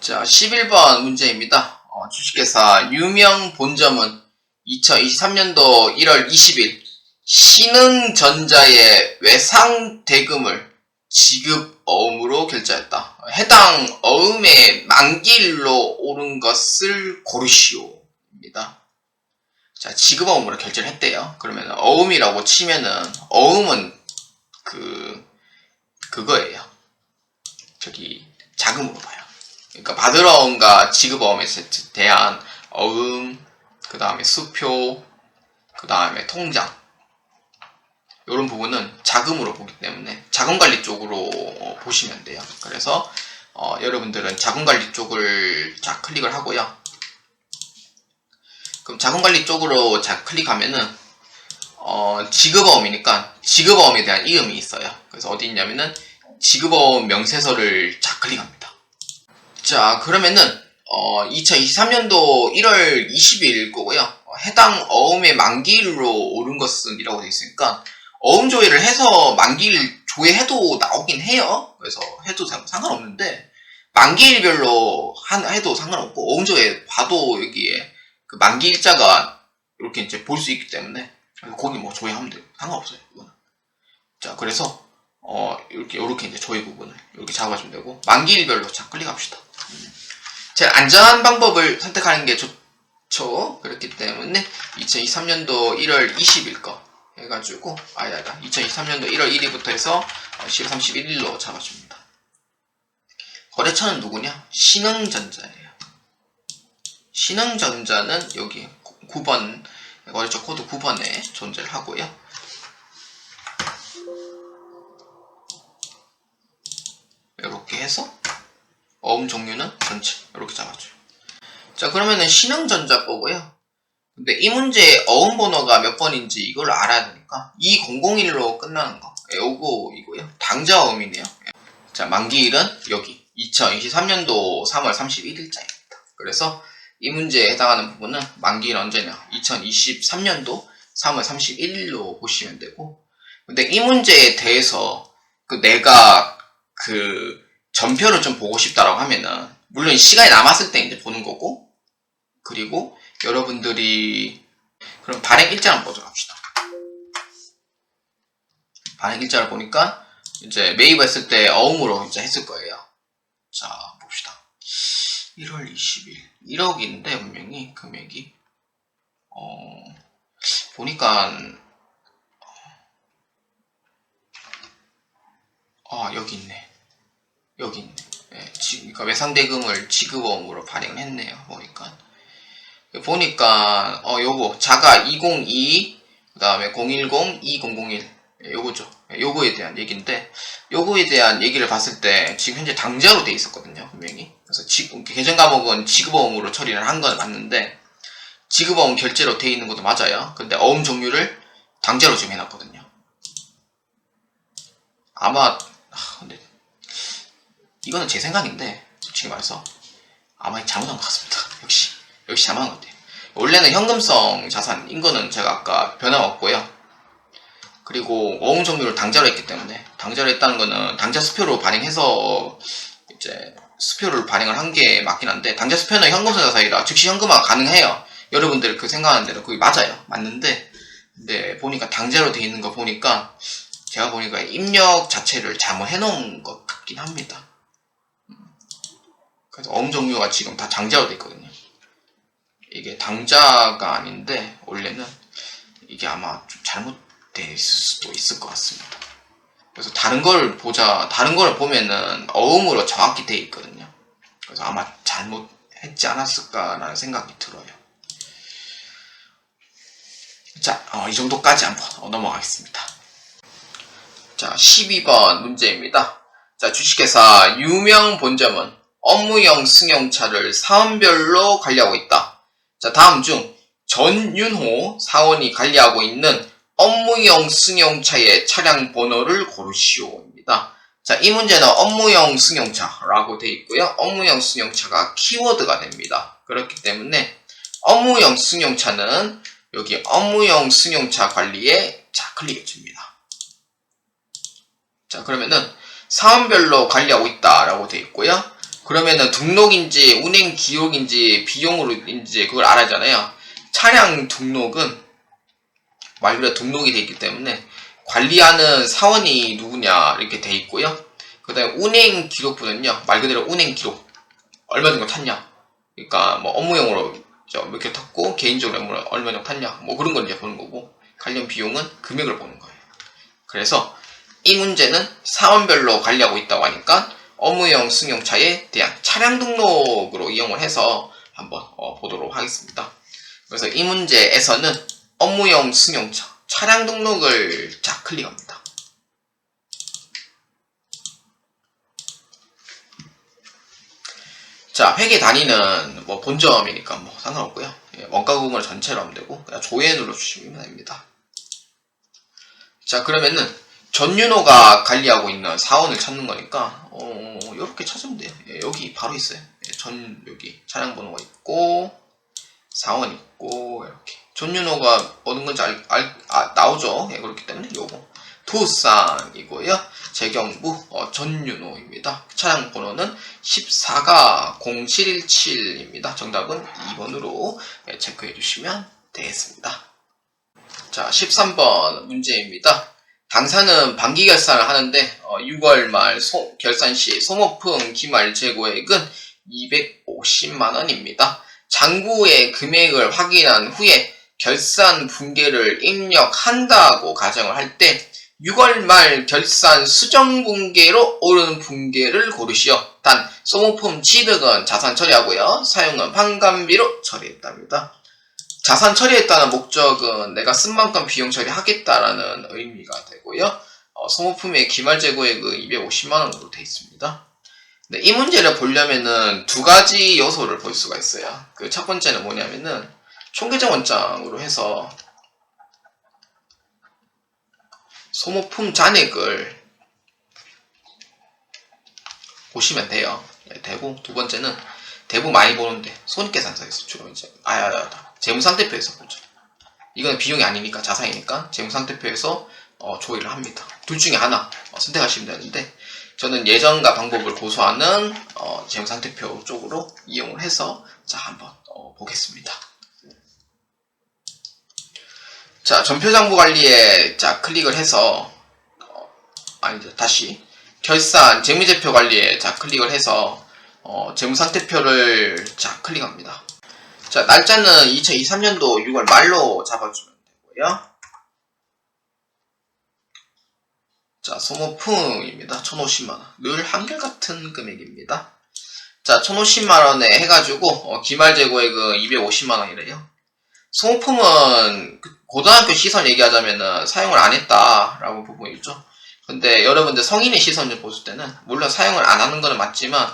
자, 11번 문제입니다. 주식회사 유명 본점은 2023년도 1월 20일 신흥전자의 외상 대금을 지급 어음으로 결제했다. 해당 어음의 만기일로 오른 것을 고르시오입니다. 자, 지급 어음으로 결제를 했대요. 그러면 어음이라고 치면은 어음은 그거예요. 저기 자금으로 봐요. 그러니까 받을 어음과 지급 어음에 대한 어음, 그 다음에 수표, 그 다음에 통장, 이런 부분은 자금으로 보기 때문에 자금관리 쪽으로 보시면 돼요. 그래서 여러분들은 자금관리 쪽을 자 클릭을 하고요. 그럼 자금관리 쪽으로 자 클릭하면은 지급어음이니까 지급어음에 대한 이음이 있어요. 그래서 어디 있냐면은 지급어음 명세서를 자 클릭합니다. 자, 그러면은 2023년도 1월 20일 거고요. 해당 어음의 만기일로 오른 것은 이라고 되어 있으니까 어음 조회를 해서 만기일 조회해도 나오긴 해요. 그래서 해도 상관없는데 만기일별로 해도 상관없고 어음 조회 봐도 여기에 그 만기일자가 이렇게 이제 볼 수 있기 때문에 거기 뭐 조회하면 돼요. 상관없어요. 이거는. 자, 그래서 이렇게 이제 조회 부분을 이렇게 잡아주면 되고 만기일별로 자 클릭합시다. 제일 안전한 방법을 선택하는 게 좋죠. 그렇기 때문에 2023년도 1월 20일 거 해가지고 2023년도 1월 1일부터 해서 10월 31일로 잡아줍니다. 거래처는 누구냐? 신흥전자예요. 신흥전자는 여기 9번 거래처 코드 9번에 존재를 하고요. 이렇게 해서 어음 종류는 전체 이렇게 잡아줘요. 자, 그러면은 신흥전자 거고요. 근데 이 문제의 어음 번호가 몇 번인지 이걸 알아야 되니까 2001로 끝나는 거 요거이고요. 당좌 어음이네요. 자, 만기일은 여기 2023년도 3월 31일자입니다. 그래서 이 문제에 해당하는 부분은 만기일 언제냐? 2023년도 3월 31일로 보시면 되고, 근데 이 문제에 대해서 내가 전표를 좀 보고 싶다라고 하면은 물론 시간이 남았을 때 이제 보는 거고, 그리고 여러분들이 그럼 발행 일자를 보도록 합시다. 발행 일자를 보니까 이제 매입했을 때 어음으로 이제 했을 거예요. 자, 봅시다. 1월 20일 1억인데 분명히 금액이 보니까 여기 있네. 예, 그러니까 외상대금을 지급어음으로 발행을 했네요. 보니까 요거 자가 2022 그 다음에 010 2001 요거죠. 요거에 대한 얘기인데 요거에 대한 얘기를 봤을 때 지금 현재 당좌로 돼 있었거든요. 분명히. 그래서 지금 계정 과목은 지급어음으로 처리를 한 건 맞는데 지급어음 결제로 돼 있는 것도 맞아요. 근데 어음 종류를 당좌로 지금 해놨거든요. 아마 근데 이거는 제 생각인데 솔직히 말해서 아마 잘못한 것 같습니다. 역시 잘못한 것 같아요. 원래는 현금성 자산인 거는 제가 아까 변함없고요. 그리고 어음 종류를 당좌로 했기 때문에 당좌로 했다는 거는 당좌 수표로 발행해서 이제 수표를 발행을 한 게 맞긴 한데 당좌 수표는 현금성 자산이라 즉시 현금화가 가능해요. 여러분들 생각하는 대로 그게 맞아요. 맞는데 근데 보니까 당좌로 돼 있는 거 보니까 제가 보니까 입력 자체를 잘못 해놓은 것 같긴 합니다. 그래서 어음 종류가 지금 다 당좌로 돼 있거든요. 이게 당좌가 아닌데 원래는 이게 아마 좀 잘못돼 있을 수도 있을 것 같습니다. 그래서 다른 걸 보면은 어음으로 정확히 돼 있거든요. 그래서 아마 잘못했지 않았을까라는 생각이 들어요. 자, 이 정도까지 한번 넘어가겠습니다. 자, 12번 문제입니다. 자, 주식회사 유명 본점은 업무용 승용차를 사원별로 관리하고 있다. 자, 다음 중 전윤호 사원이 관리하고 있는 업무용 승용차의 차량 번호를 고르시오입니다. 자, 이 문제는 업무용 승용차라고 되어 있고요. 업무용 승용차가 키워드가 됩니다. 그렇기 때문에 업무용 승용차는 여기 업무용 승용차 관리에 자 클릭해 줍니다. 자, 그러면은 사원별로 관리하고 있다라고 되어 있고요. 그러면은 등록인지 운행 기록인지 비용으로인지 그걸 알아야 하잖아요. 차량 등록은 말 그대로 등록이 돼 있기 때문에 관리하는 사원이 누구냐 이렇게 돼 있고요. 그 다음에 운행 기록부는요, 말 그대로 운행 기록, 얼마 정도 탔냐, 그러니까 뭐 업무용으로 몇 개 탔고 개인적으로 얼마 정도 탔냐, 뭐 그런 걸 이제 보는 거고, 관련 비용은 금액을 보는 거예요. 그래서 이 문제는 사원별로 관리하고 있다고 하니까 업무용 승용차에 대한 차량 등록으로 이용을 해서 한번 보도록 하겠습니다. 그래서 이 문제에서는 업무용 승용차 차량 등록을 클릭합니다. 자, 회계 단위는 뭐 본점이니까 뭐 상관없고요. 원가 구분을 전체로 하면 되고 그냥 조회 눌러주시면 됩니다. 자, 그러면은 전윤호가 관리하고 있는 사원을 찾는 거니까 이렇게 찾으면 돼요. 여기 바로 있어요. 여기 차량 번호가 있고 사원 있고 이렇게 전윤호가 어느 건지 나오죠. 그렇기 때문에 요거 두산이고요. 재경부 전윤호입니다. 차량 번호는 14가 0717입니다. 정답은 2번으로 체크해 주시면 되겠습니다. 자, 13번 문제입니다. 당사는 반기 결산을 하는데 6월 말 결산 시 소모품 기말 재고액은 250만원입니다. 잔고의 금액을 확인한 후에 결산 분계를 입력한다고 가정을 할 때 6월 말 결산 수정 분계로 오른 분계를 고르시오. 단 소모품 취득은 자산 처리하고요. 사용은 판관비로 처리했답니다. 자산 처리했다는 목적은 내가 쓴 만큼 비용 처리하겠다라는 의미가 되고요. 소모품의 기말 재고액은 250만원으로 되어 있습니다. 네, 이 문제를 보려면은 두 가지 요소를 볼 수가 있어요. 그 첫 번째는 뭐냐면은 총계정 원장으로 해서 소모품 잔액을 보시면 돼요. 되고, 두 번째는 대부 많이 보는데 손익계산서에서 주로 이제 재무상태표에서 보죠. 이건 비용이 아니니까 자산이니까 재무상태표에서 조회를 합니다. 둘 중에 하나 선택하시면 되는데 저는 예전과 방법을 고수하는 재무상태표 쪽으로 이용을 해서 한번 보겠습니다. 자, 전표장부 관리에 클릭을 해서 다시 결산 재무제표 관리에 클릭을 해서 재무상태표를 클릭합니다. 자, 날짜는 2023년도 6월 말로 잡아주면 되고요. 자, 소모품입니다. 1,050만원. 늘 한결같은 금액입니다. 자, 1,050만원에 해가지고 기말 재고액은 250만원이래요. 소모품은 고등학교 시선 얘기하자면은 사용을 안 했다라고 부분이죠. 근데 여러분들 성인의 시선을 보실 때는 물론 사용을 안 하는 거는 맞지만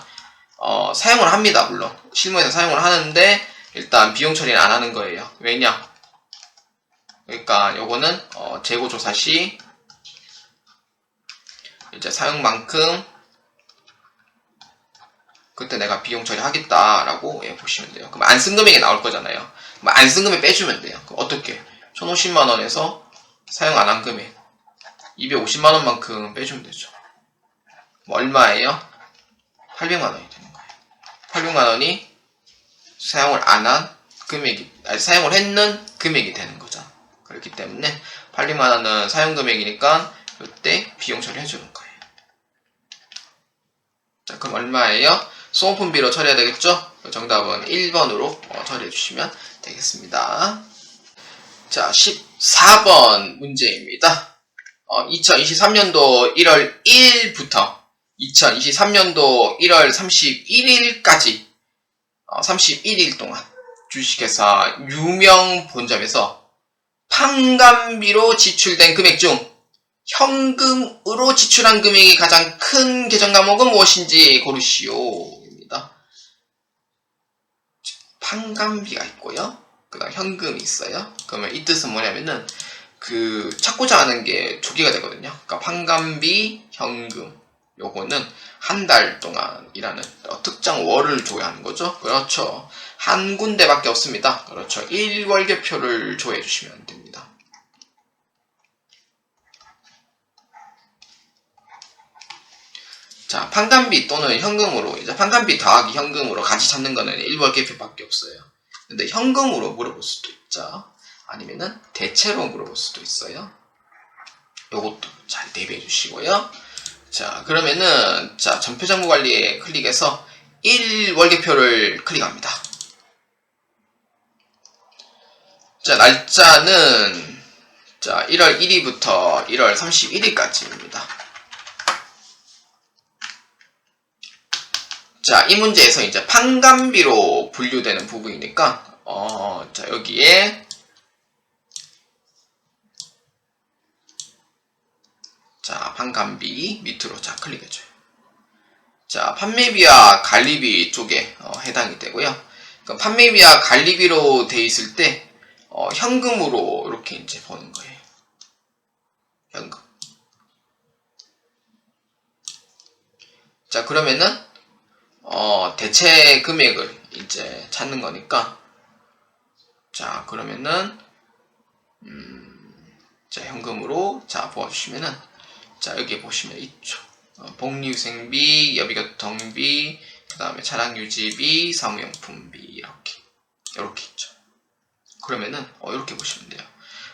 사용을 합니다. 물론 실무에서 사용을 하는데 일단 비용 처리는 안 하는 거예요. 왜냐? 그러니까 요거는 재고 조사 시 이제 사용만큼 그때 내가 비용 처리하겠다라고 보시면 돼요. 그럼 안 쓴 금액이 나올 거잖아요. 그럼 안 쓴 금액 빼주면 돼요. 그럼 어떻게? 1,050만원에서 사용 안 한 금액 250만원만큼 빼주면 되죠. 뭐 얼마예요? 800만원이 되는 거예요. 800만원이 사용을 안 한 금액이, 사용을 했는 금액이 되는 거죠. 그렇기 때문에 800만원은 사용 금액이니까 이때 비용 처리 해주는 거예요. 자, 그럼 얼마예요? 소모품비로 처리해야 되겠죠? 정답은 1번으로 처리해 주시면 되겠습니다. 자, 14번 문제입니다. 2023년도 1월 1일부터 2023년도 1월 31일까지 31일 동안 주식회사 유명 본점에서 판관비로 지출된 금액 중 현금으로 지출한 금액이 가장 큰 계정 과목은 무엇인지 고르시오입니다. 판관비가 있고요. 그 다음 현금이 있어요. 그러면 이 뜻은 뭐냐면은 찾고자 하는 게 두 개가 되거든요. 그러니까 판관비, 현금. 요거는 한 달 동안 일하는 특정 월을 조회하는 거죠. 그렇죠. 한 군데밖에 없습니다. 그렇죠. 1월계표를 조회해 주시면 됩니다. 자, 판관비 또는 현금으로, 이제 판관비 더하기 현금으로 같이 찾는 거는 1월계표밖에 없어요. 근데 현금으로 물어볼 수도 있죠. 아니면은 대체로 물어볼 수도 있어요. 요것도 잘 대비해 주시고요. 자, 그러면은, 자, 전표정보 관리에 클릭해서 1월계표를 클릭합니다. 자, 날짜는, 자, 1월 1일부터 1월 31일까지입니다. 자, 이 문제에서 이제 판관비로 분류되는 부분이니까, 자, 여기에, 자, 판관비 밑으로 자, 클릭해줘요. 자, 판매비와 관리비 쪽에 해당이 되고요. 그럼 판매비와 관리비로 돼 있을 때, 현금으로 이렇게 이제 보는 거예요. 현금. 자, 그러면은, 대체 금액을 이제 찾는 거니까, 자, 그러면은, 자, 현금으로, 자, 보아주시면은, 자, 여기 보시면 있죠. 복리후생비, 여비교통비, 그 다음에 차량유지비, 사무용품비, 이렇게 있죠. 그러면은, 이렇게 보시면 돼요.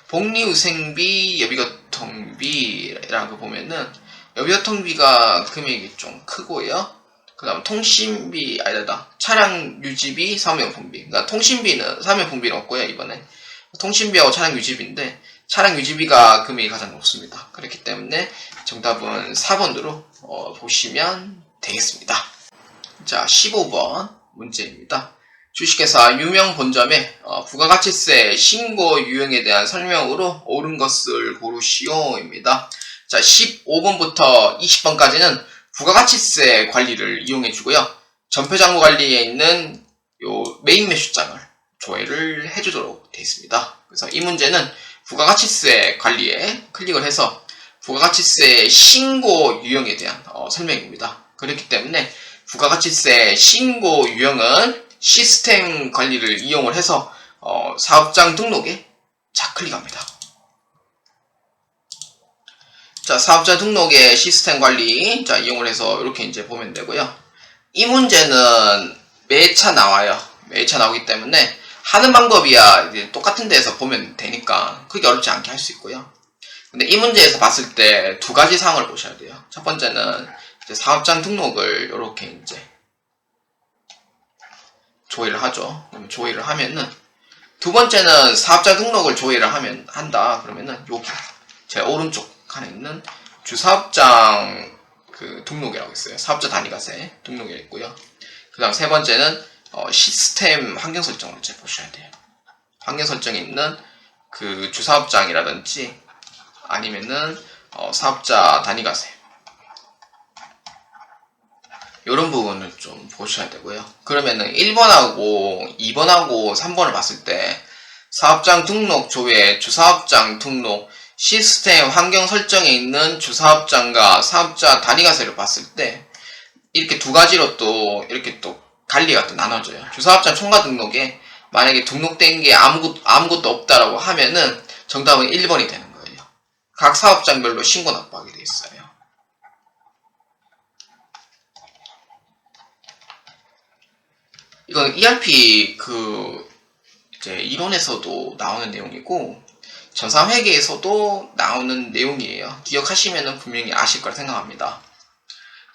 복리후생비, 여비교통비라고 보면은, 여비교통비가 금액이 좀 크고요. 그 다음 통신비, 차량유지비, 사무용품비. 그러니까 통신비는, 사무용품비는 없고요, 이번에. 통신비하고 차량유지비인데, 차량유지비가 금액이 가장 높습니다. 그렇기 때문에 정답은 4번으로 보시면 되겠습니다. 자, 15번 문제입니다. 주식회사 유명 본점의 부가가치세 신고 유형에 대한 설명으로 옳은 것을 고르시오입니다. 자, 15번부터 20번까지는 부가가치세 관리를 이용해 주고요. 전표장부 관리에 있는 요 메인 매수장을 조회를 해주도록 되어 있습니다. 그래서 이 문제는 부가가치세 관리에 클릭을 해서 부가가치세 신고 유형에 대한 설명입니다. 그렇기 때문에 부가가치세 신고 유형은 시스템 관리를 이용을 해서 사업장 등록에 자, 클릭합니다. 자, 사업자 등록의 시스템 관리, 자, 이용을 해서 이렇게 이제 보면 되고요. 이 문제는 매차 나와요. 매차 나오기 때문에 하는 방법이야 이제 똑같은 데에서 보면 되니까 크게 어렵지 않게 할 수 있고요. 근데 이 문제에서 봤을 때 두 가지 사항을 보셔야 돼요. 첫 번째는 이제 사업장 등록을 이렇게 이제 조회를 하죠. 그러면 조회를 하면은 두 번째는 사업자 등록을 조회를 한다. 그러면은 여기 제 오른쪽 칸에 있는 주사업장 그 등록이라고 있어요. 사업자 단위가세 등록이 있고요. 그 다음 세 번째는 시스템 환경 설정을 이제 보셔야 돼요. 환경 설정에 있는 그 주사업장이라든지 아니면은 사업자 단위가세 이런 부분을 좀 보셔야 되고요. 그러면은 1번하고 2번하고 3번을 봤을 때 사업장 등록 조회, 주사업장 등록, 시스템 환경 설정에 있는 주사업장과 사업자 단위가세를 봤을 때 이렇게 두 가지로 또 이렇게 또 관리가 또 나눠져요. 주사업장 총괄 등록에 만약에 등록된 게 아무것도 없다라고 하면은 정답은 1번이 되는 거예요. 각 사업장별로 신고 납부하게 돼 있어요. 이건 ERP 이제 이론에서도 나오는 내용이고 전산회계에서도 나오는 내용이에요. 기억하시면은 분명히 아실 거라 생각합니다.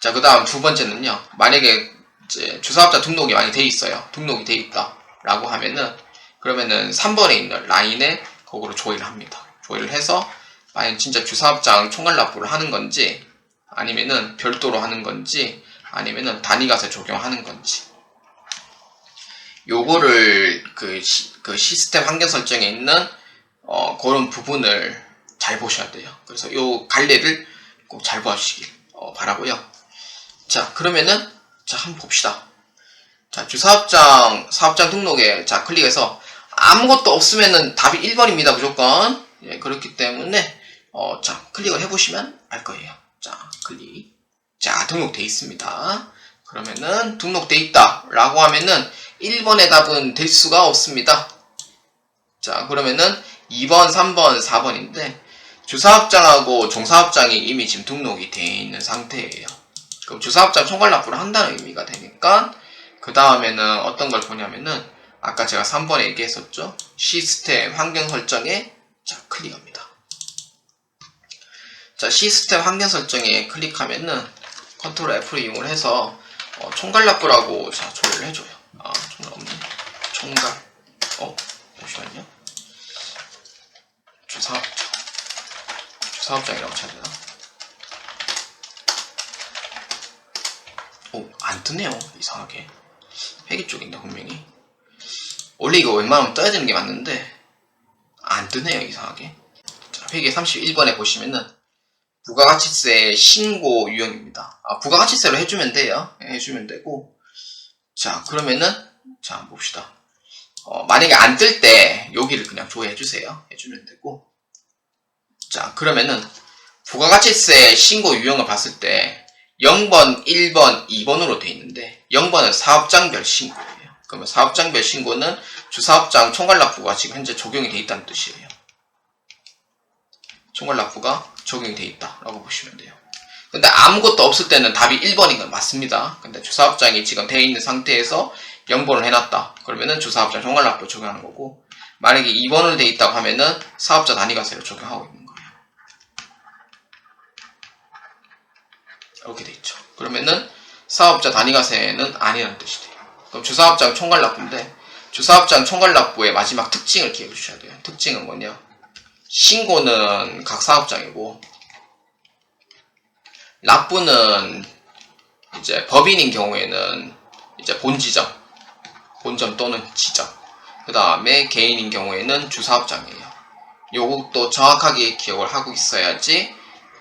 자, 그 다음 두 번째는요. 만약에 이제 주사업자 등록이 많이 돼 있어요. 등록이 돼 있다라고 하면은 그러면은 3번에 있는 라인에 거기로 조회를 합니다. 조회를 해서 만약 진짜 주사업장 총괄 납부를 하는 건지 아니면은 별도로 하는 건지 아니면은 단위가세 적용하는 건지 요거를 그 시스템 환경 설정에 있는 그런 부분을 잘 보셔야 돼요. 그래서 요 관리를 꼭 잘 봐주시길 바라고요. 자, 그러면은 자, 한번 봅시다. 자, 사업장 등록에 자, 클릭해서 아무것도 없으면은 답이 1번입니다. 무조건. 예, 그렇기 때문에 자, 클릭을 해보시면 알 거예요. 자, 클릭. 자, 등록돼 있습니다. 그러면은 등록돼 있다 라고 하면은 1번의 답은 될 수가 없습니다. 자, 그러면은 2번, 3번, 4번인데 주사업장하고 종사업장이 이미 지금 등록이 되어 있는 상태예요. 그럼 주사업장 총괄 납부를 한다는 의미가 되니까 그 다음에는 어떤 걸 보냐면은 아까 제가 3번에 얘기했었죠. 시스템 환경 설정에 자 클릭합니다. 자 시스템 환경 설정에 클릭하면은 컨트롤 F를 이용을 해서 총괄 납부라고 자 조회를 해줘요. 총괄 없네. 총괄 잠시만요. 주사업장이라고 쳐야 되나? 안 뜨네요. 이상하게. 회계 쪽인데 분명히. 원래 이거 웬만하면 떠야 되는 게 맞는데 안 뜨네요. 이상하게. 자, 회계 31번에 보시면은 부가가치세 신고 유형입니다. 부가가치세로 해주면 돼요. 해주면 되고. 자, 그러면은 자, 한번 봅시다. 만약에 안 뜰 때 여기를 그냥 조회해주세요. 해주면 되고. 자, 그러면은 부가가치세 신고 유형을 봤을 때 0번, 1번, 2번으로 되어 있는데 0번은 사업장별 신고예요. 그러면 사업장별 신고는 주사업장 총괄납부가 지금 현재 적용이 되어 있다는 뜻이에요. 총괄납부가 적용이 되어 있다라고 보시면 돼요. 근데 아무것도 없을 때는 답이 1번인 건 맞습니다. 근데 주사업장이 지금 되어 있는 상태에서 0번을 해놨다. 그러면은 주사업장 총괄납부 적용하는 거고, 만약에 2번으로 되어 있다고 하면은 사업자 단위과세를 적용하고 있는 거예요. 이렇게 돼 있죠. 그러면은 사업자 단위과세는 아니라는 뜻이 돼요. 그럼 주사업장 총괄납부인데 주사업장 총괄납부의 마지막 특징을 기억해 주셔야 돼요. 특징은 뭐냐? 신고는 각 사업장이고 납부는 이제 법인인 경우에는 이제 본점 또는 지점. 그 다음에 개인인 경우에는 주사업장이에요. 요것도 정확하게 기억을 하고 있어야지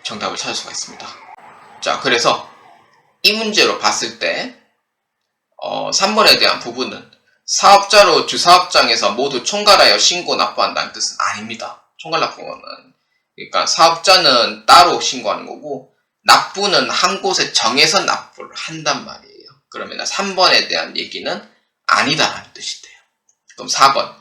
정답을 찾을 수가 있습니다. 자, 그래서 이 문제로 봤을 때 3번에 대한 부분은 사업자로 주사업장에서 모두 총괄하여 신고 납부한다는 뜻은 아닙니다. 총괄 납부는 그러니까 사업자는 따로 신고하는 거고 납부는 한 곳에 정해서 납부를 한단 말이에요. 그러면 3번에 대한 얘기는 아니다라는 뜻이 돼요. 그럼 4번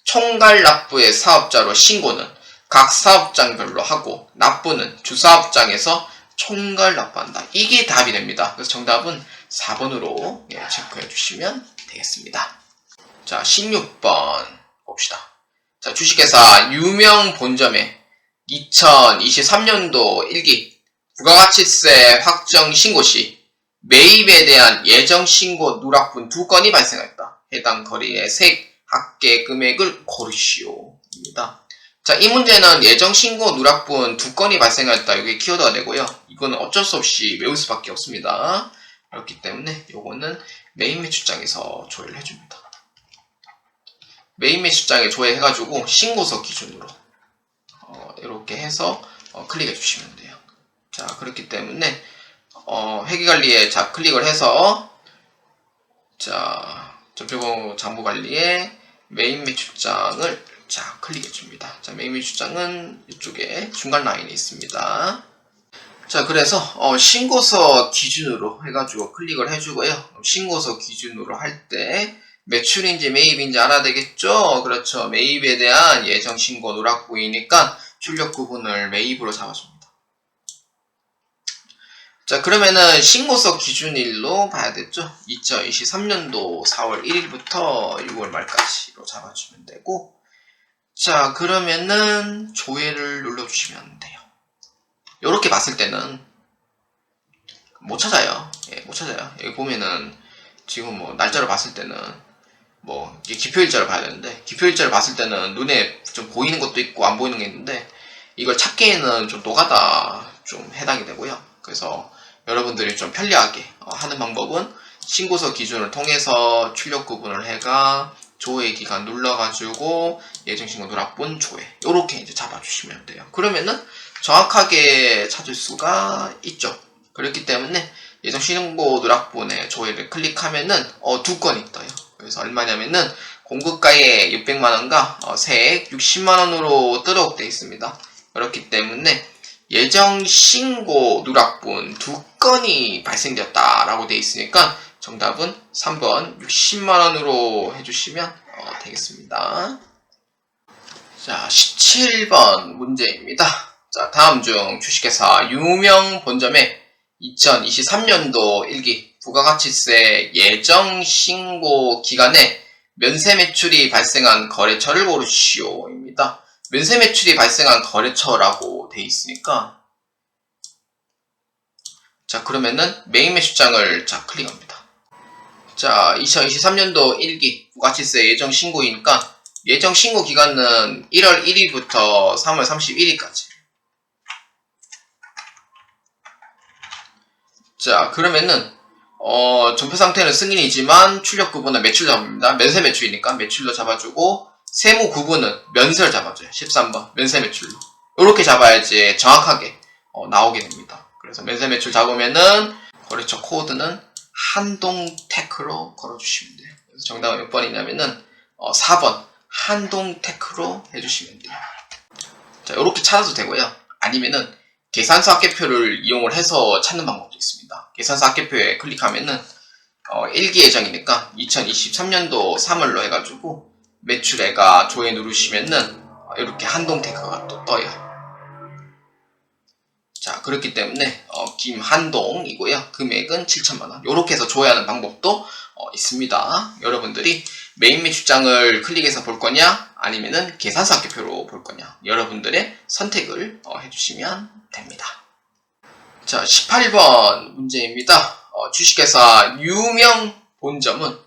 총괄 납부의 사업자로 신고는 각 사업장별로 하고 납부는 주사업장에서 총괄 납부한다. 이게 답이 됩니다. 그래서 정답은 4번으로 체크해 주시면 되겠습니다. 자, 16번 봅시다. 자, 주식회사 유명 본점에 2023년도 1기 부가가치세 확정 신고 시 매입에 대한 예정 신고 누락분 2건이 발생했다. 해당 거래의 세액 합계 금액을 고르시오입니다. 자, 이 문제는 예정 신고 누락분 2건이 발생했다. 이게 키워드가 되고요. 이거는 어쩔 수 없이 외울 수밖에 없습니다. 그렇기 때문에 이거는 메인 매출장에서 조회를 해줍니다. 메인 매출장에 조회해가지고 신고서 기준으로 이렇게 해서 클릭해 주시면 돼요. 자, 그렇기 때문에 회계관리에 자 클릭을 해서 자 전표공 장부관리에 메인 매출장을 자 클릭해 줍니다. 자, 메인 매출장은 이쪽에 중간 라인에 있습니다. 자, 그래서 신고서 기준으로 해가지고 클릭을 해주고요. 신고서 기준으로 할 때 매출인지 매입인지 알아야 되겠죠? 그렇죠. 매입에 대한 예정 신고 누락부이니까 출력 구분을 매입으로 잡아줍니다. 자, 그러면은 신고서 기준일로 봐야겠죠? 2023년도 4월 1일부터 6월 말까지로 잡아주면 되고, 자, 그러면은 조회를 눌러주시면 돼요. 요렇게 봤을 때는 못 찾아요. 못 찾아요. 여기 보면은 지금 뭐 날짜로 봤을 때는 뭐 이게 기표일자를 봐야 되는데 기표일자를 봤을 때는 눈에 좀 보이는 것도 있고 안 보이는 게 있는데 이걸 찾기에는 좀 노가다 좀 해당이 되고요. 그래서 여러분들이 좀 편리하게 하는 방법은 신고서 기준을 통해서 출력 구분을 해가 조회 기간 눌러가지고 예정신고 누락분 조회 요렇게 이제 잡아주시면 돼요. 그러면은 정확하게 찾을 수가 있죠. 그렇기 때문에 예정신고 누락분의 조회를 클릭하면은 2건이 떠요. 그래서 얼마냐면은 공급가액 600만원과 세액 60만원으로 뜨도록 되어 있습니다. 그렇기 때문에 예정신고 누락분 2건이 발생되었다라고 되어 있으니까 정답은 3번 60만원으로 해주시면 되겠습니다. 자, 17번 문제입니다. 자, 다음 중 주식회사 유명 본점에 2023년도 1기 부가가치세 예정 신고 기간에 면세 매출이 발생한 거래처를 고르시오입니다. 면세 매출이 발생한 거래처라고 돼 있으니까 자 그러면은 메인 매수장을 자 클릭합니다. 자 2023년도 1기 부가가치세 예정 신고이니까 예정 신고 기간은 1월 1일부터 3월 31일까지. 자 그러면은 전표 상태는 승인이지만 출력 구분은 매출 잡습니다. 면세 매출이니까 매출로 잡아주고 세무 구분은 면세를 잡아줘요. 13번 면세 매출로 이렇게 잡아야지 정확하게 나오게 됩니다. 그래서 면세 매출 잡으면은 거래처 코드는 한동테크로 걸어주시면 돼요. 그래서 정답은 몇 번이냐면은 4번 한동테크로 해주시면 돼요. 자 이렇게 찾아도 되고요. 아니면은 계산서 합계표를 이용을 해서 찾는 방법도 있습니다. 계산서 합계표에 클릭하면은 1기 예정이니까 2023년도 3월로 해가지고 매출액가 조회 누르시면은 이렇게 한동테크가 또 떠요. 자 그렇기 때문에 김한동이고요. 금액은 7,000만원. 이렇게 해서 조회하는 방법도 있습니다. 여러분들이 메인 매출장을 클릭해서 볼 거냐 아니면은 계산서 합계표로 볼 거냐 여러분들의 선택을 해주시면 됩니다. 자 18번 문제입니다. 주식회사 유명 본점은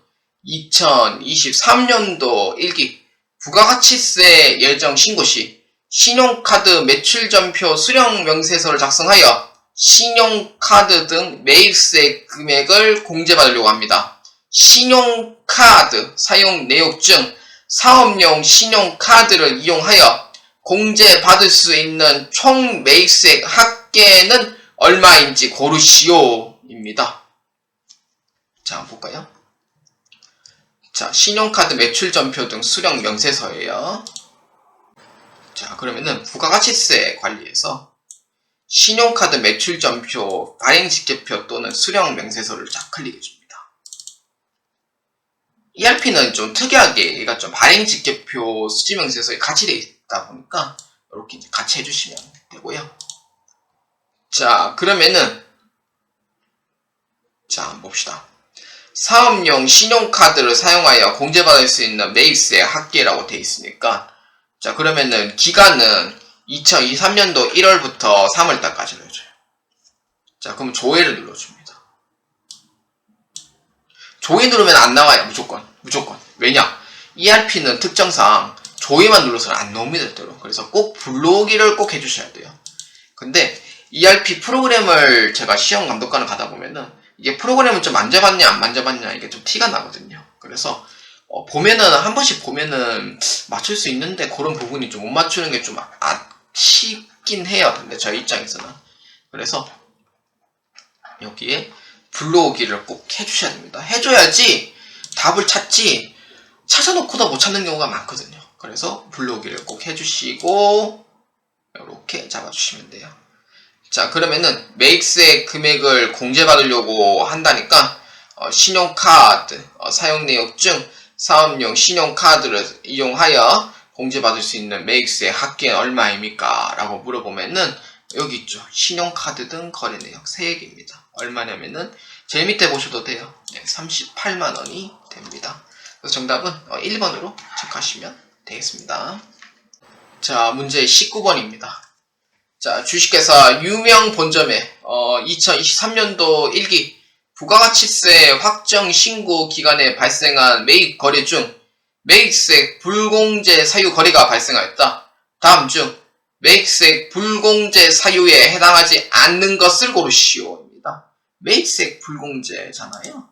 2023년도 1기 부가가치세 예정 신고 시 신용카드 매출전표 수령 명세서를 작성하여 신용카드 등 매입세 금액을 공제받으려고 합니다. 신용카드 사용 내역 중 사업용 신용카드를 이용하여 공제받을 수 있는 총 매입세 합계는 얼마인지 고르시오입니다. 자, 한번 볼까요? 자, 신용카드 매출전표 등 수령 명세서예요. 자, 그러면은 부가가치세 관리에서 신용카드 매출전표 발행직계표 또는 수령 명세서를 자 클릭해줍니다. ERP는 좀 특이하게 얘가 좀 발행직계표 수지명세서에 같이 되어 있다 보니까 이렇게 이제 같이 해주시면 되고요. 자 그러면은 자 한번 봅시다. 사업용 신용카드를 사용하여 공제받을 수 있는 매입세 합계라고 되어 있으니까 자 그러면은 기간은 2023년도 1월부터 3월달까지로 해줘요. 자 그럼 조회를 눌러줍니다. 조회 누르면 안 나와요. 무조건. 왜냐? ERP는 특정상 조회만 눌러서는 안 나옵니다. 대로. 그래서 꼭 불러오기를 꼭 해주셔야 돼요. 근데 ERP 프로그램을 제가 시험 감독관을 가다 보면은 이게 프로그램을 좀 만져봤냐 안 만져봤냐 이게 좀 티가 나거든요. 그래서 보면은 한 번씩 보면은 맞출 수 있는데 그런 부분이 좀 못 맞추는 게 좀 아쉽긴 해요. 근데 저희 입장에서는. 그래서 여기에 불러오기를 꼭 해주셔야 됩니다. 해줘야지 답을 찾지 찾아놓고도 못 찾는 경우가 많거든요. 그래서 불러오기를 꼭 해주시고 이렇게 잡아주시면 돼요. 자 그러면은 매입세 금액을 공제받으려고 한다니까 신용카드 사용 내역 중 사업용 신용카드를 이용하여 공제받을 수 있는 매입세 합계는 얼마입니까? 라고 물어보면은 여기 있죠. 신용카드 등 거래 내역 3개입니다. 얼마냐면은 제일 밑에 보셔도 돼요. 38만원이 됩니다. 그래서 정답은 1번으로 체크하시면 되겠습니다. 자, 문제 19번입니다. 자, 주식회사 유명 본점에 2023년도 1기 부가가치세 확정 신고 기간에 발생한 매입 거래 중 매입세 불공제 사유 거래가 발생하였다. 다음 중 매입세 불공제 사유에 해당하지 않는 것을 고르시오입니다. 매입세 불공제잖아요.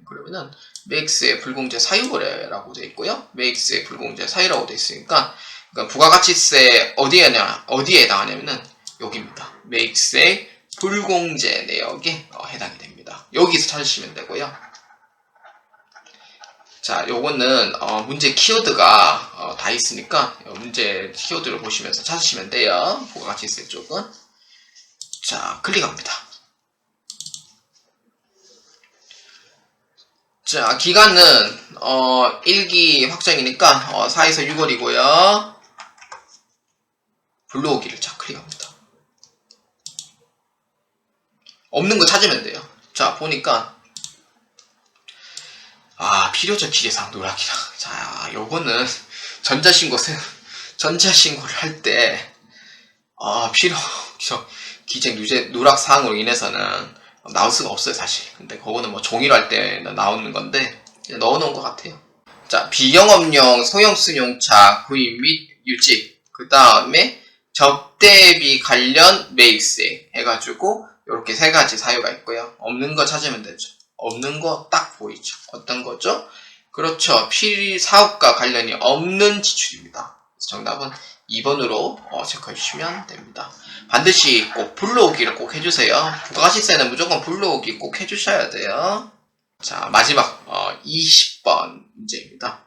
그러면은 매입세 불공제 사유 거래라고 되어 있고요. 매입세 불공제 사유라고 되어 있으니까 그러니까 부가가치세 어디에 해당하냐면은 여기입니다. 매입세 불공제 내역에 해당이 됩니다. 여기서 찾으시면 되고요. 자, 요거는 문제 키워드가 다 있으니까 문제 키워드를 보시면서 찾으시면 돼요. 부가가치세 쪽은. 자, 클릭합니다. 자, 기간은 1기 확정이니까 4에서 6월이고요. 불러오기를 자 클릭합니다. 없는 거 찾으면 돼요. 자, 보니까 필요적 기재사항 누락이다. 자, 요거는 전자신고를 할 때 필요적 기재 누락 사항으로 인해서는 나올 수가 없어요, 사실. 근데 그거는 뭐 종이로 할 때 나오는 건데 넣어놓은 것 같아요. 자, 비영업용 소형 승용차 구입 및 유지, 그 다음에 접대비 관련 매입세 해가지고 이렇게 세 가지 사유가 있고요. 없는 거 찾으면 되죠. 없는 거 딱 보이죠. 어떤 거죠? 그렇죠. 사업과 관련이 없는 지출입니다. 정답은 2번으로 체크해 주시면 됩니다. 반드시 꼭 불러오기를 꼭 해주세요. 부가가치세는 무조건 불러오기 꼭 해주셔야 돼요. 자, 마지막 20번 문제입니다.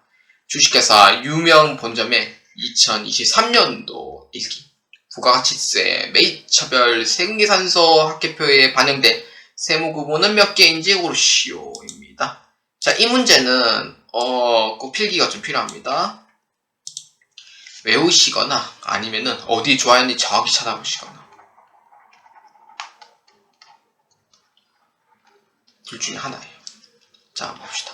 주식회사 유명 본점의 2023년도 일기 부가가치세 매입처별 세금계산서 합계표에 반영된 세무구분은 몇 개인지 고르시오입니다. 자, 이 문제는 꼭 필기가 좀 필요합니다. 외우시거나 아니면은 어디 좋아하는지 정확히 찾아보시거나 둘 중에 하나예요. 자, 봅시다.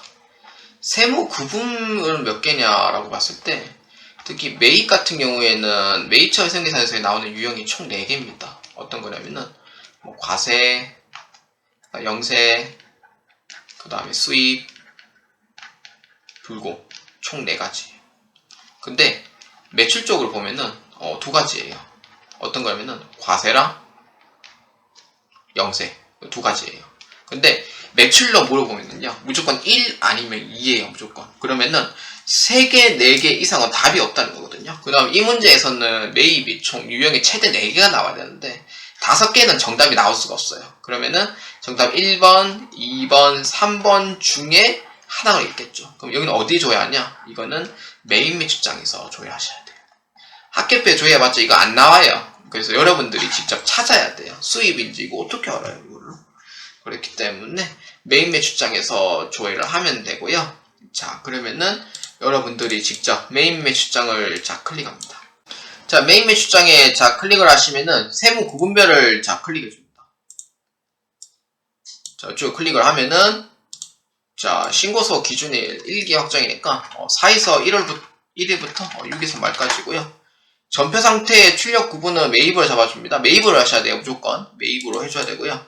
세무 구분은 몇 개냐라고 봤을 때 특히 매입 같은 경우에는 매입처 세금계산서에 나오는 유형이 총 4개입니다. 어떤 거냐면은 뭐 과세, 영세, 그 다음에 수입, 불공 총 4가지. 근데 매출 쪽으로 보면은 2가지예요. 어떤 거냐면은 과세랑 영세 2가지예요. 근데 매출로 물어보면은요 무조건 1 아니면 2예요. 무조건. 그러면은 3개, 4개 이상은 답이 없다는 거거든요. 그 다음 이 문제에서는 매입이 총 유형이 최대 4개가 나와야 되는데 5개는 정답이 나올 수가 없어요. 그러면은 정답 1번, 2번, 3번 중에 하나가 있겠죠. 그럼 여기는 어디에 조회하냐? 이거는 매입 매출장에서 조회하셔야 돼요. 합계표에 조회해봤자 이거 안 나와요. 그래서 여러분들이 직접 찾아야 돼요. 수입인지 이거 어떻게 알아요, 이걸로? 그렇기 때문에 매입 매출장에서 조회를 하면 되고요. 자, 그러면은 여러분들이 직접 매입 매출장을 클릭합니다. 자, 매입 매출장에 클릭을 하시면은 세무 구분별을 클릭해 줍니다. 자, 쭉 클릭을 하면은 신고서 기준일 1기 확정이니까 4에서 1일부터 6에서 말까지고요. 전표 상태의 출력 구분은 매입을 잡아줍니다. 매입을 하셔야 돼요. 무조건 매입으로 해줘야 되고요.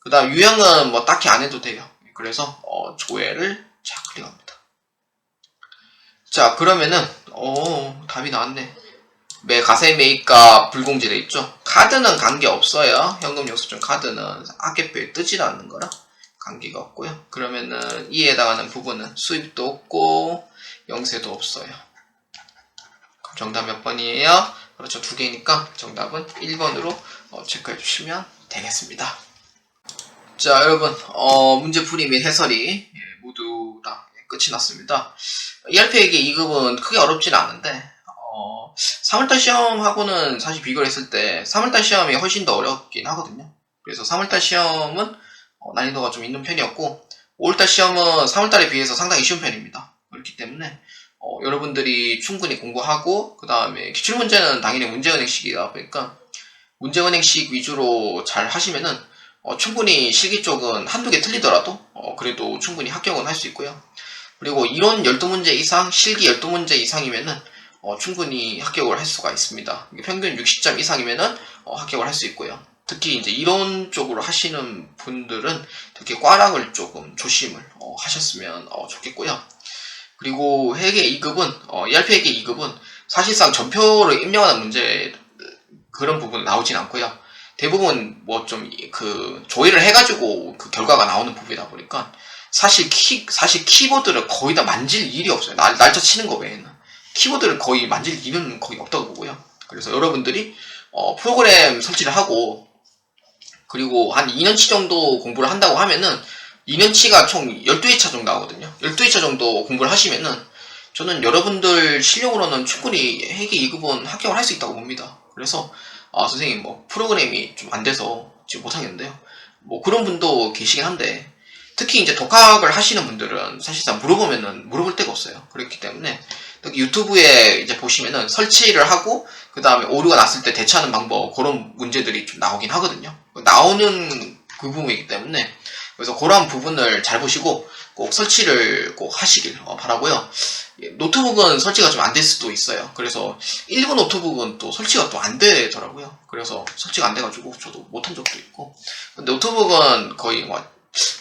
그 다음 유형은 뭐 딱히 안 해도 돼요. 그래서 조회를 클릭합니다. 자, 그러면은 답이 나왔네. 가세 매입가 불공제돼 있죠. 카드는 관계없어요. 현금 영수증 카드는 합계표에 뜨지 않는 거라 관계가 없고요. 그러면은 이에 해당하는 부분은 수입도 없고 영세도 없어요. 그럼 정답 몇 번이에요? 그렇죠. 2개니까 정답은 1번으로 체크해 주시면 되겠습니다. 자, 여러분 문제 풀이 및 해설이 모두 다 끝이 났습니다. ERP에게 2급은 크게 어렵진 않은데 3월달 시험하고는 사실 비교를 했을 때 3월달 시험이 훨씬 더 어렵긴 하거든요. 그래서 3월달 시험은 난이도가 좀 있는 편이었고 5월달 시험은 3월달에 비해서 상당히 쉬운 편입니다. 그렇기 때문에 여러분들이 충분히 공부하고 그 다음에 기출문제는 당연히 문제은행식이다 보니까 문제은행식 위주로 잘 하시면은 충분히 실기 쪽은 한두 개 틀리더라도 그래도 충분히 합격은 할 수 있고요. 그리고 이론 12문제 이상, 실기 12문제 이상이면은 충분히 합격을 할 수가 있습니다. 평균 60점 이상이면은 합격을 할 수 있고요. 특히 이제 이론 쪽으로 하시는 분들은 특히 꽈락을 조금 조심을 하셨으면 좋겠고요. 그리고 회계 2급은 ERP 회계 2급은 사실상 전표를 입력하는 문제 그런 부분은 나오진 않고요. 대부분 뭐 좀 조회를 해가지고 그 결과가 나오는 부분이다 보니까 사실 키보드를 거의 다 만질 일이 없어요. 날짜 치는 거 외에는 키보드를 거의 만질 일은 거의 없다고 보고요. 그래서 여러분들이 프로그램 설치를 하고 그리고 한 2년치 정도 공부를 한다고 하면은 2년치가 총 12회차 정도 나오거든요. 12회차 정도 공부를 하시면은 저는 여러분들 실력으로는 충분히 회계 2급은 합격을 할 수 있다고 봅니다. 그래서 선생님 뭐 프로그램이 좀 안 돼서 지금 못하겠는데요. 뭐 그런 분도 계시긴 한데 특히 이제 독학을 하시는 분들은 사실상 물어볼 데가 없어요. 그렇기 때문에 유튜브에 이제 보시면은 설치를 하고 그 다음에 오류가 났을 때 대처하는 방법 그런 문제들이 좀 나오긴 하거든요. 나오는 부분이기 때문에, 그래서 그러한 부분을 잘 보시고 꼭 설치를 꼭 하시길 바라고요. 노트북은 설치가 좀 안 될 수도 있어요. 그래서 일부 노트북은 또 설치가 또 안 되더라고요. 그래서 설치가 안 돼가지고 저도 못한 적도 있고. 근데 노트북은 거의 뭐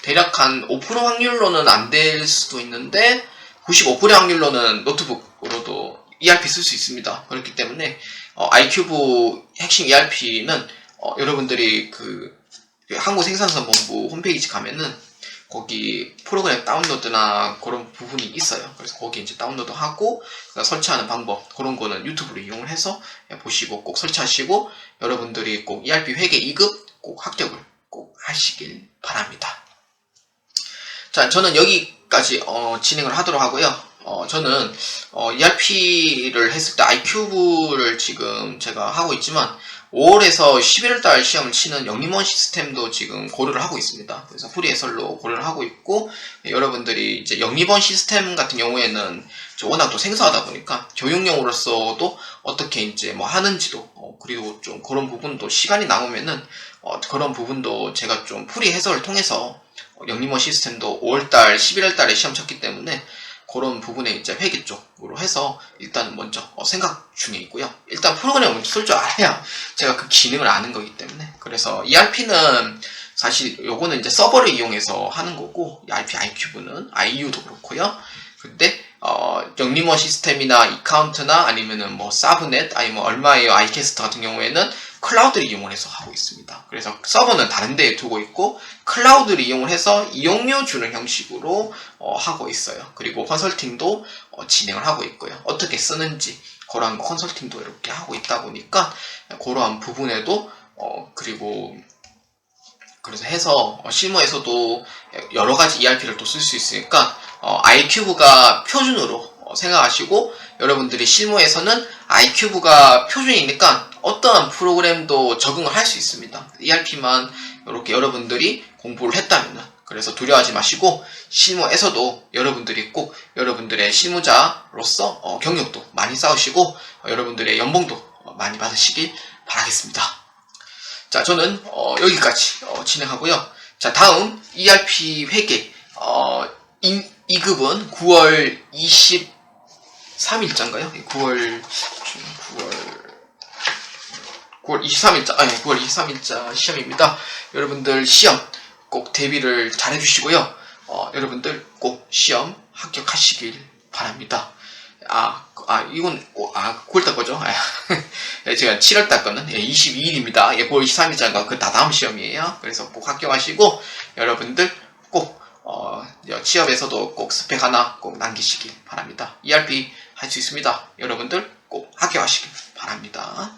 대략 한 5% 확률로는 안 될 수도 있는데 95%의 확률로는 노트북으로도 ERP 쓸 수 있습니다. 그렇기 때문에 아이큐브 핵심 ERP는 여러분들이 그 한국생산성본부 홈페이지 가면은 거기 프로그램 다운로드나 그런 부분이 있어요. 그래서 거기 이제 다운로드하고 설치하는 방법, 그런 거는 유튜브로 이용을 해서 보시고 꼭 설치하시고, 여러분들이 꼭 ERP 회계 2급 꼭 합격을 꼭 하시길 바랍니다. 자, 저는 여기까지 진행을 하도록 하고요. 저는 ERP를 했을 때 아이큐브를 지금 제가 하고 있지만 5월에서 11월달 시험을 치는 영림원 시스템도 지금 고려를 하고 있습니다. 그래서 프리해설로 고려를 하고 있고, 여러분들이 이제 영림원 시스템 같은 경우에는 워낙 또 생소하다 보니까 교육용으로서도 어떻게 이제 뭐 하는지도, 그리고 좀 그런 부분도 시간이 남으면은 그런 부분도 제가 좀 프리해설을 통해서 영림원 시스템도 5월달, 11월달에 시험 쳤기 때문에 그런 부분에 이제 회계 쪽으로 해서 일단 먼저 생각 중에 있고요. 일단 프로그램을 먼저 쓸 줄 알아야 제가 그 기능을 아는 거기 때문에. 그래서 ERP는 사실 요거는 이제 서버를 이용해서 하는 거고, ERP 아이큐브는 IU도 그렇고요. 근데 영림원 시스템이나 이카운트나 아니면은 뭐 사브넷 아니면 얼마에요 아이캐스트 같은 경우에는 클라우드를 이용해서 하고 있습니다. 그래서 서버는 다른 데에 두고 있고 클라우드를 이용을 해서 이용료 주는 형식으로 하고 있어요. 그리고 컨설팅도 진행을 하고 있고요. 어떻게 쓰는지 그러한 컨설팅도 이렇게 하고 있다 보니까 그러한 부분에도 그리고 그래서 해서 실무에서도 여러 가지 ERP를 또 쓸 수 있으니까 아이큐브가 표준으로 생각하시고, 여러분들이 실무에서는 아이큐브가 표준이니까 어떠한 프로그램도 적응을 할 수 있습니다. ERP만 이렇게 여러분들이 공부를 했다면, 그래서 두려워하지 마시고 실무에서도 여러분들이 꼭 여러분들의 실무자로서 경력도 많이 쌓으시고 여러분들의 연봉도 많이 받으시길 바라겠습니다. 자, 저는 여기까지 진행하고요. 자, 다음 ERP 회계 2급은 9월 23일자인가요? 9월 23일자, 아니 9월 23일자 시험입니다. 여러분들 시험 꼭 대비를 잘 해주시고요. 여러분들 꼭 시험 합격하시길 바랍니다. 이건 9월달 거죠? 제가 7월달 거는 22일입니다. 9월 23일자가 그 다음 시험이에요. 그래서 꼭 합격하시고 여러분들 꼭 취업에서도 꼭 스펙 하나 꼭 남기시길 바랍니다. ERP 할 수 있습니다. 여러분들 꼭 합격하시길 바랍니다.